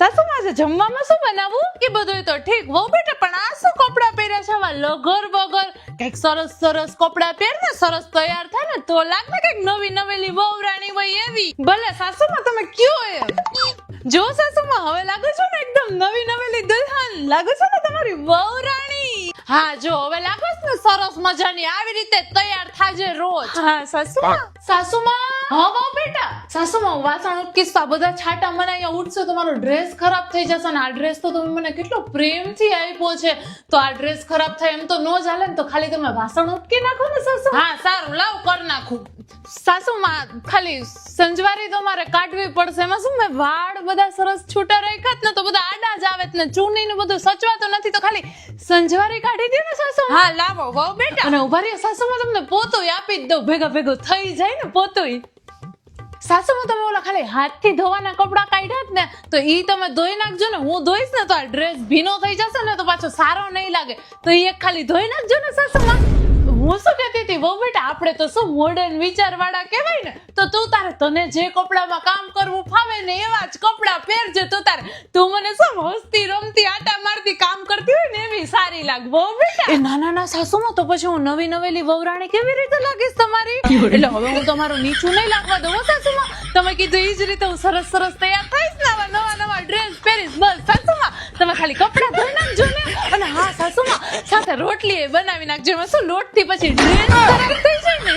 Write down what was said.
સાસુમાં આજે જમવામાં શું બનાવું? કે બધું તો ઠીક વહુ બેટા, પણ આ શું કપડાં પહેર્યા છે આવા લગર વગર? કઈક સરસ સરસ કપડાં પહેર ને, સરસ તૈયાર થાય ને તો લાગે કઈક નવી નવેલી વહુરાણી હોય એવી. ભલે સાસુમાં તમે કયો એમ. જો સાસુમાં હવે લાગો છો ને એકદમ નવી નવેલી દુલ્હન, લાગો છો ને તમારી વહુરાણી. હા જો હવે લાગો છો ને સરસ મજાની, આવી રીતે તૈયાર થાજે રોજ. હા સાસુમાં. સાસુમાં હા વહુ બેટા. સાસુમાં વાસણ ઉટકીશ તો આ બધા છાટા મને અહીંયા ઉઠશે, તમારો ડ્રેસ ખરાબ થઈ જશે. ને આ ડ્રેસ તો તમે મને કેટલો પ્રેમથી આપ્યો છે, તો આ ડ્રેસ ખરાબ થાય એમ તો નો ચાલે ને. તો ખાલી તમે વાસણ ઉટકી નાખો ને સાસુ. હા સારું, લાવ કર નાખું. સાસુમાં ખાલી સંજવારી તો મારે કાઢવી પડશે. એમાં શું મેં વાળ બધા સરસ છૂટા રાખ્યા ને તો બધા આડા જ આવે ને, ચૂની ને બધું સચવાતો નથી, તો ખાલી સંજવારી કાઢી દે ને સાસુ. હા લાવો વહુ બેટા. અને ઉભા રહ્યો સાસુમાં, તમને પોતોય આપી જ દઉં, ભેગા ભેગું થઈ જાય ને પોતોય. સાસુમાં તમે ઓલા ખાલી હાથથી ધોવાના કપડા કાઢ્યા જ ને તો ઈ તમે ધોઈ નાખજો ને. હું ધોઈશ ને તો આ ડ્રેસ ભીનો થઈ જશે ને તો પાછો સારો નહીં લાગે, તો ઈ એક ખાલી ધોઈ નાખજો ને સાસુમાં. હું શું કહેતી હતી વહુ બેટા, આપણે તો શું મોડર્ન વિચાર વાળા કહેવાય ને, તો તું તારે તને જે કપડામાં કામ કરવું ફાવે ને એવા જ કપડા પહેરજે. તું તારે તું મને શું હસતી રમતી આટા મારતી કામ કરતી હોય ને એવી સારી લાગ વહુ બેટા. એ ના ના સાસુમાં, તો પછી હું નવી નવેલી વહુરાણી કેવી રીતે લાગીશ તમારી? એટલે હવે હું તમારું નીચું નહીં લાગવા દઉં સાસુમાં. તમે કીધું ઈ જ રીતે હું સરસ સરસ તૈયાર થઈશ ને, નવા નવા ડ્રેસ પહેરીશ. બસ સાસુમાં તમે ખાલી કપડા ધોઈ નાખજો ને. અને હા સાસુમાં, સાથે રોટલી એ બનાવી નાખજો. એમાં શું લોટ થી પછી ડ્રેસ ખરાબ થઈ જાય ને.